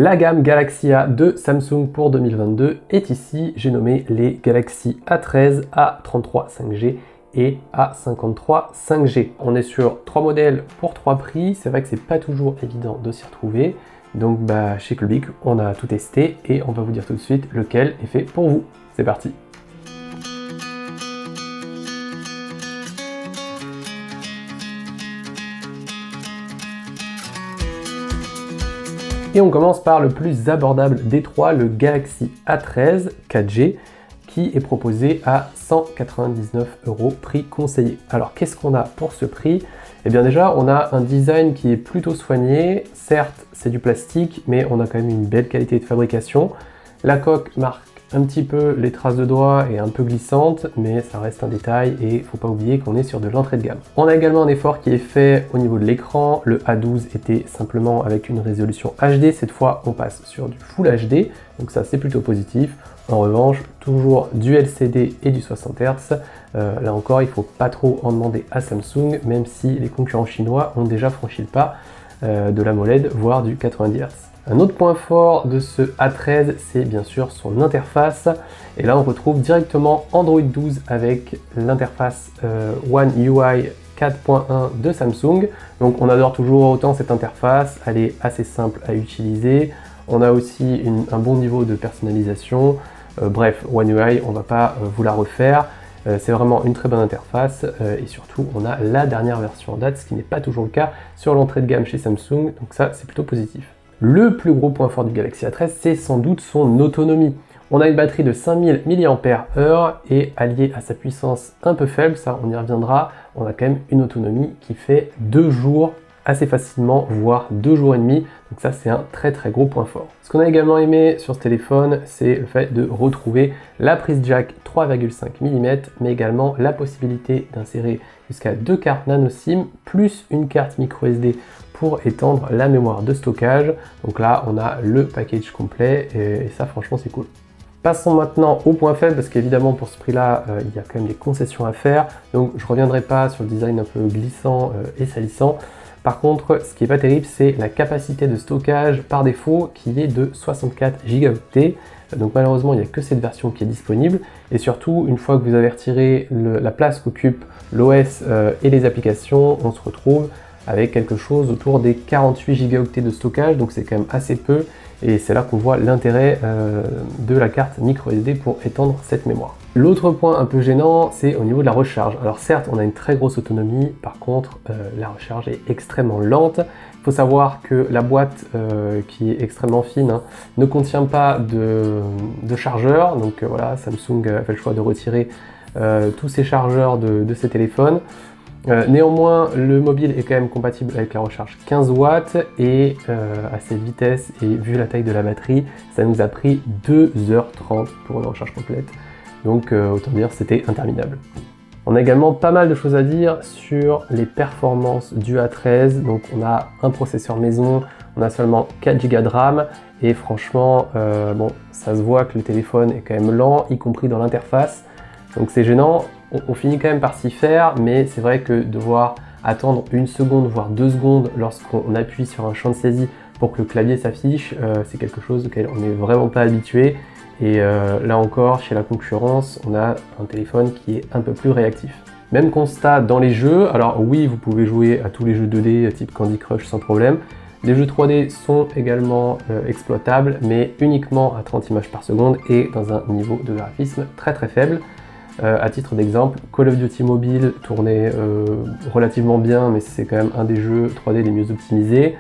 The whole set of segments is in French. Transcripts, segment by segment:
La gamme Galaxy A de Samsung pour 2022 est ici. J'ai nommé les Galaxy A13, A33 5G et A53 5G. On est sur 3 modèles pour 3 prix. C'est vrai que c'est pas toujours évident de s'y retrouver. Donc chez Clubic, on a tout testé et on va vous dire tout de suite lequel est fait pour vous. C'est parti! Et on commence par le plus abordable des trois, le Galaxy A13 4G, qui est proposé à 199 € prix conseillé. Alors qu'est-ce qu'on a pour ce prix? Eh bien déjà, on a un design qui est plutôt soigné. Certes, c'est du plastique, mais on a quand même une belle qualité de fabrication. La coque marque un petit peu les traces de doigts et un peu glissante, mais ça reste un détail et il ne faut pas oublier qu'on est sur de l'entrée de gamme. On a également un effort qui est fait au niveau de l'écran. Le A12 était simplement avec une résolution HD. Cette fois, on passe sur du Full HD, donc ça c'est plutôt positif. En revanche, toujours du LCD et du 60 Hz. Là encore, il ne faut pas trop en demander à Samsung, même si les concurrents chinois ont déjà franchi le pas de l'AMOLED, voire du 90 Hz. Un autre point fort de ce A13, c'est bien sûr son interface. Et là, on retrouve directement Android 12 avec l'interface One UI 4.1 de Samsung. Donc on adore toujours autant cette interface, elle est assez simple à utiliser. On a aussi un bon niveau de personnalisation. Bref, One UI, on ne va pas vous la refaire. C'est vraiment une très bonne interface et surtout on a la dernière version en date, ce qui n'est pas toujours le cas sur l'entrée de gamme chez Samsung, donc ça c'est plutôt positif. Le plus gros point fort du Galaxy A13, c'est sans doute son autonomie. On a une batterie de 5000 mAh et alliée à sa puissance un peu faible, ça on y reviendra, on a quand même une autonomie qui fait 2 jours assez facilement, voire 2 jours et demi. Donc ça c'est un très gros point fort. Ce qu'on a également aimé sur ce téléphone, c'est le fait de retrouver la prise jack 3,5 mm, mais également la possibilité d'insérer jusqu'à 2 cartes nano SIM, plus une carte micro SD pour étendre la mémoire de stockage. Donc là on a le package complet et ça franchement c'est cool. Passons maintenant au point faible, parce qu'évidemment pour ce prix-là, il y a quand même des concessions à faire. Donc je ne reviendrai pas sur le design un peu glissant et salissant. Par contre, ce qui n'est pas terrible, c'est la capacité de stockage par défaut qui est de 64 Go. Donc malheureusement, il n'y a que cette version qui est disponible. Et surtout, une fois que vous avez retiré la place qu'occupe l'OS et les applications, on se retrouve avec quelque chose autour des 48 Go de stockage. Donc c'est quand même assez peu. Et c'est là qu'on voit l'intérêt de la carte micro SD pour étendre cette mémoire. L'autre point un peu gênant, c'est au niveau de la recharge. Alors certes, on a une très grosse autonomie, par contre, la recharge est extrêmement lente. Il faut savoir que la boîte, qui est extrêmement fine, ne contient pas de chargeur. Donc voilà, Samsung a fait le choix de retirer tous ces chargeurs de ces téléphones. Néanmoins, le mobile est quand même compatible avec la recharge 15 watts et à cette vitesse et vu la taille de la batterie, ça nous a pris 2h30 pour une recharge complète. Donc autant dire c'était interminable. On a également pas mal de choses à dire sur les performances du A13. Donc on a un processeur maison, on a seulement 4 Go de RAM et franchement, ça se voit que le téléphone est quand même lent, y compris dans l'interface. Donc c'est gênant. On finit quand même par s'y faire, mais c'est vrai que devoir attendre 1 seconde, voire 2 secondes lorsqu'on appuie sur un champ de saisie pour que le clavier s'affiche, c'est quelque chose auquel on n'est vraiment pas habitué. Et là encore, chez la concurrence, on a un téléphone qui est un peu plus réactif. Même constat dans les jeux. Alors oui, vous pouvez jouer à tous les jeux 2D type Candy Crush sans problème. Les jeux 3D sont également exploitables, mais uniquement à 30 images par seconde et dans un niveau de graphisme très faible. À titre d'exemple, Call of Duty Mobile tournait relativement bien, mais c'est quand même un des jeux 3D les mieux optimisés.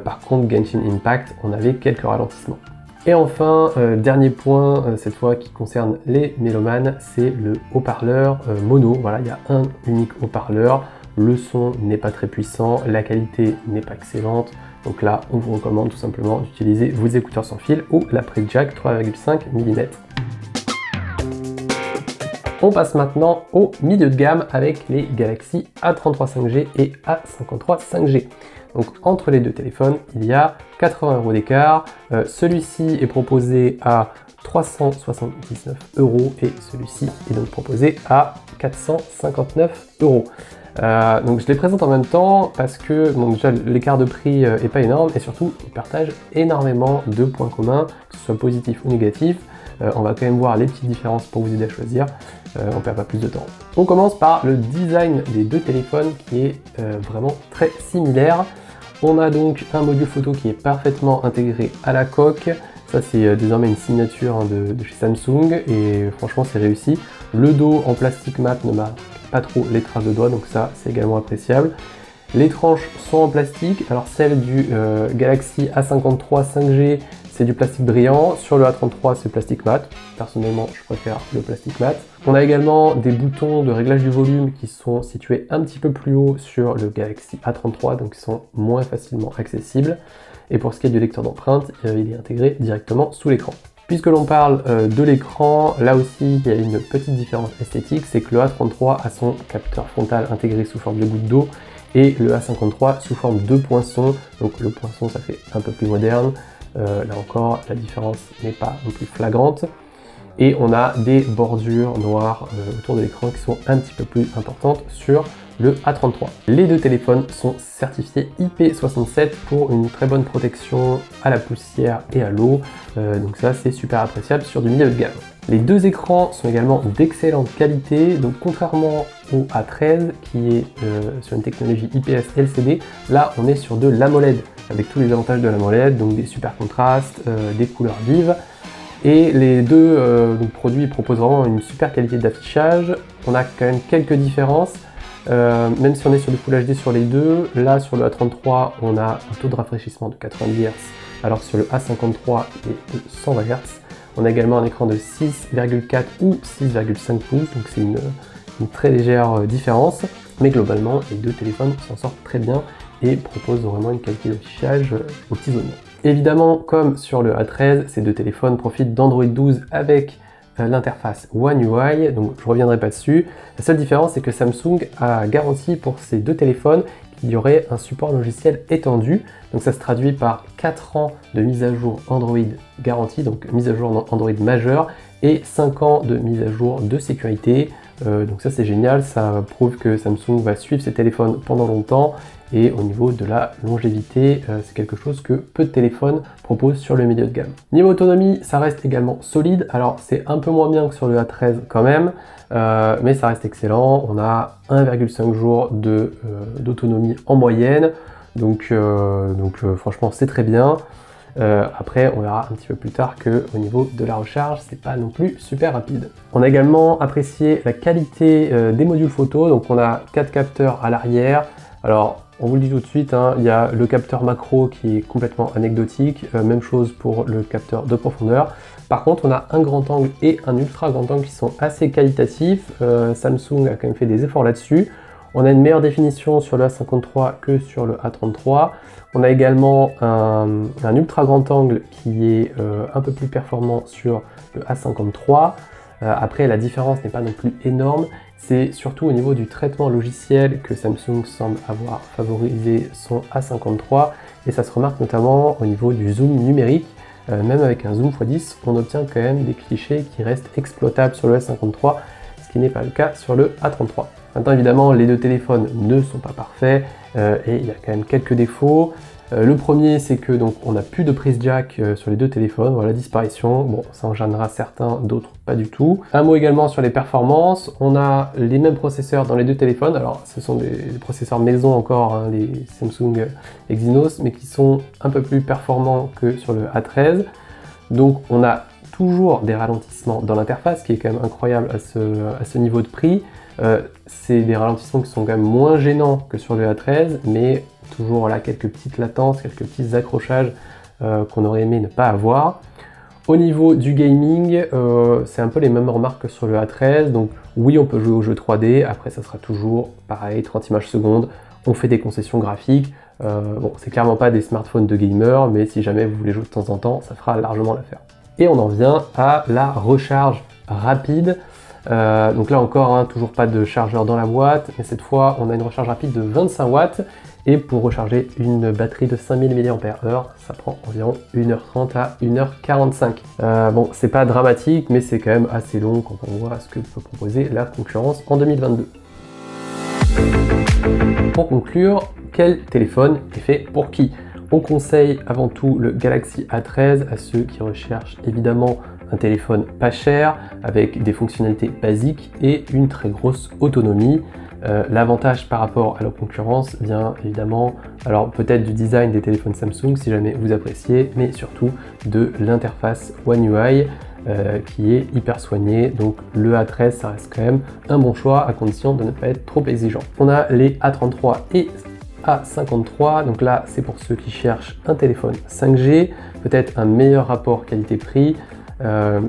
Par contre, Genshin Impact, on avait quelques ralentissements. Et enfin, dernier point, cette fois qui concerne les mélomanes, c'est le haut-parleur mono. Voilà, il y a un unique haut-parleur, le son n'est pas très puissant, la qualité n'est pas excellente. Donc là, on vous recommande tout simplement d'utiliser vos écouteurs sans fil ou la prise jack 3,5 mm. On passe maintenant au milieu de gamme avec les Galaxy A33 5G et A53 5G. Donc entre les deux téléphones, il y a 80 € d'écart. Celui-ci est proposé à 379 € et celui-ci est donc proposé à 459 €. Donc je les présente en même temps parce que bon, déjà l'écart de prix est pas énorme et surtout ils partagent énormément de points communs, que ce soit positif ou négatif. On va quand même voir les petites différences pour vous aider à choisir, on perd pas plus de temps. On commence par le design des deux téléphones qui est vraiment très similaire. On a donc un module photo qui est parfaitement intégré à la coque. Ça c'est désormais une signature de chez Samsung et franchement c'est réussi. Le dos en plastique mat ne marque pas trop les traces de doigts, donc ça c'est également appréciable. Les tranches sont en plastique, alors celle du Galaxy A53 5G c'est du plastique brillant, sur le A33 c'est plastique mat, personnellement je préfère le plastique mat. On a également des boutons de réglage du volume qui sont situés un petit peu plus haut sur le Galaxy A33, donc ils sont moins facilement accessibles. Et pour ce qui est du lecteur d'empreintes, il est intégré directement sous l'écran. Puisque l'on parle de l'écran, là aussi il y a une petite différence esthétique, c'est que le A33 a son capteur frontal intégré sous forme de goutte d'eau et le A53 sous forme de poinçon, donc le poinçon ça fait un peu plus moderne, là encore la différence n'est pas non plus flagrante. Et on a des bordures noires autour de l'écran qui sont un petit peu plus importantes sur le A33. Les deux téléphones sont certifiés IP67 pour une très bonne protection à la poussière et à l'eau, donc ça c'est super appréciable sur du milieu de gamme. Les deux écrans sont également d'excellente qualité, donc contrairement au A13 qui est sur une technologie IPS LCD, là on est sur de l'AMOLED avec tous les avantages de l'AMOLED, donc des super contrastes, des couleurs vives. Et les deux produits proposent vraiment une super qualité d'affichage. On a quand même quelques différences, même si on est sur du Full HD sur les deux. Là sur le A33 on a un taux de rafraîchissement de 90 Hz, alors sur le A53 il est de 120 Hz. On a également un écran de 6,4 ou 6,5 pouces, donc c'est une très légère différence. Mais globalement les deux téléphones s'en sortent très bien et proposent vraiment une qualité d'affichage aux petits oignons. Évidemment, comme sur le A13, ces deux téléphones profitent d'Android 12 avec l'interface One UI, donc je ne reviendrai pas dessus. La seule différence, c'est que Samsung a garanti pour ces deux téléphones qu'il y aurait un support logiciel étendu. Donc ça se traduit par 4 ans de mise à jour Android garantie, donc mise à jour Android majeure, et 5 ans de mise à jour de sécurité. Donc ça c'est génial, ça prouve que Samsung va suivre ses téléphones pendant longtemps. Et au niveau de la longévité, c'est quelque chose que peu de téléphones proposent sur le milieu de gamme. Niveau autonomie, ça reste également solide. Alors c'est un peu moins bien que sur le A13 quand même, mais ça reste excellent. On a 1,5 jours d'autonomie en moyenne, donc franchement c'est très bien. Après on verra un petit peu plus tard que au niveau de la recharge c'est pas non plus super rapide. On a également apprécié la qualité des modules photo, donc on a 4 capteurs à l'arrière. Alors on vous le dit tout de suite, hein, il y a le capteur macro qui est complètement anecdotique, même chose pour le capteur de profondeur. Par contre on a un grand angle et un ultra grand angle qui sont assez qualitatifs, Samsung a quand même fait des efforts là-dessus. On a une meilleure définition sur le A53 que sur le A33. On a également un ultra grand angle qui est un peu plus performant sur le A53. Après la différence n'est pas non plus énorme, c'est surtout au niveau du traitement logiciel que Samsung semble avoir favorisé son A53 et ça se remarque notamment au niveau du zoom numérique. Même avec un zoom x10, on obtient quand même des clichés qui restent exploitables sur le A53, ce qui n'est pas le cas sur le A33. Maintenant évidemment les deux téléphones ne sont pas parfaits et il y a quand même quelques défauts. Le premier c'est que donc on n'a plus de prise jack sur les deux téléphones, voilà, disparition, bon ça en gênera certains, d'autres pas du tout. Un mot également sur les performances, on a les mêmes processeurs dans les deux téléphones, alors ce sont des processeurs maison encore, hein, les Samsung Exynos, mais qui sont un peu plus performants que sur le A13. Donc on a toujours des ralentissements dans l'interface, qui est quand même incroyable à ce niveau de prix. C'est des ralentissements qui sont quand même moins gênants que sur le A13, mais toujours là quelques petites latences, quelques petits accrochages qu'on aurait aimé ne pas avoir. Au niveau du gaming, c'est un peu les mêmes remarques que sur le A13, donc oui on peut jouer aux jeux 3D, après ça sera toujours pareil, 30 images secondes, on fait des concessions graphiques. Bon, c'est clairement pas des smartphones de gamers, mais si jamais vous voulez jouer de temps en temps, ça fera largement l'affaire. Et on en vient à la recharge rapide. Donc là encore, hein, toujours pas de chargeur dans la boîte, mais cette fois on a une recharge rapide de 25 watts et pour recharger une batterie de 5000 mAh, ça prend environ 1h30 à 1h45. Bon, c'est pas dramatique, mais c'est quand même assez long quand on voit ce que peut proposer la concurrence en 2022. Pour conclure, quel téléphone est fait pour qui? On conseille avant tout le Galaxy A13 à ceux qui recherchent évidemment un téléphone pas cher, avec des fonctionnalités basiques et une très grosse autonomie. L'avantage par rapport à la concurrence vient évidemment, alors peut-être du design des téléphones Samsung si jamais vous appréciez, mais surtout de l'interface One UI qui est hyper soignée. Donc le A13 ça reste quand même un bon choix à condition de ne pas être trop exigeant. On a les A33 et A53, donc là c'est pour ceux qui cherchent un téléphone 5G, peut-être un meilleur rapport qualité-prix,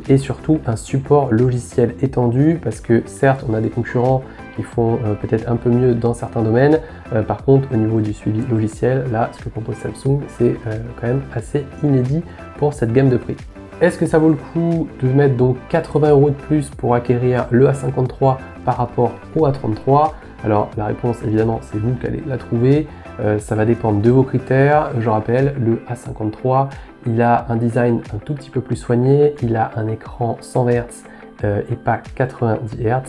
et surtout un support logiciel étendu, parce que certes on a des concurrents qui font peut-être un peu mieux dans certains domaines, par contre au niveau du suivi logiciel, là ce que propose Samsung c'est quand même assez inédit pour cette gamme de prix. Est-ce que ça vaut le coup de mettre donc 80 € de plus pour acquérir le A53 par rapport au A33? Alors la réponse évidemment c'est vous qui allez la trouver, ça va dépendre de vos critères. Je rappelle, le A53 il a un design un tout petit peu plus soigné, il a un écran 100 Hz et pas 90 Hz. Donc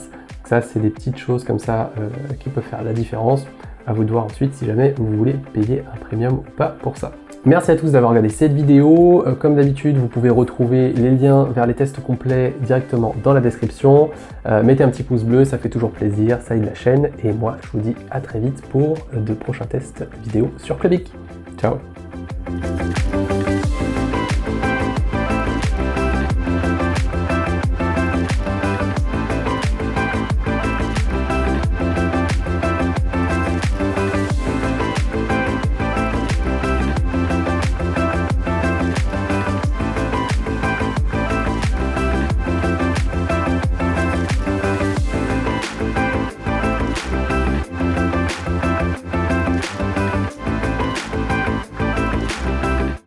ça c'est des petites choses comme ça qui peuvent faire la différence. À vous de voir ensuite si jamais vous voulez payer un premium ou pas pour ça. Merci à tous d'avoir regardé cette vidéo. Comme d'habitude, vous pouvez retrouver les liens vers les tests complets directement dans la description. Mettez un petit pouce bleu, ça fait toujours plaisir, ça aide la chaîne. Et moi, je vous dis à très vite pour de prochains tests vidéo sur Clubic. Ciao!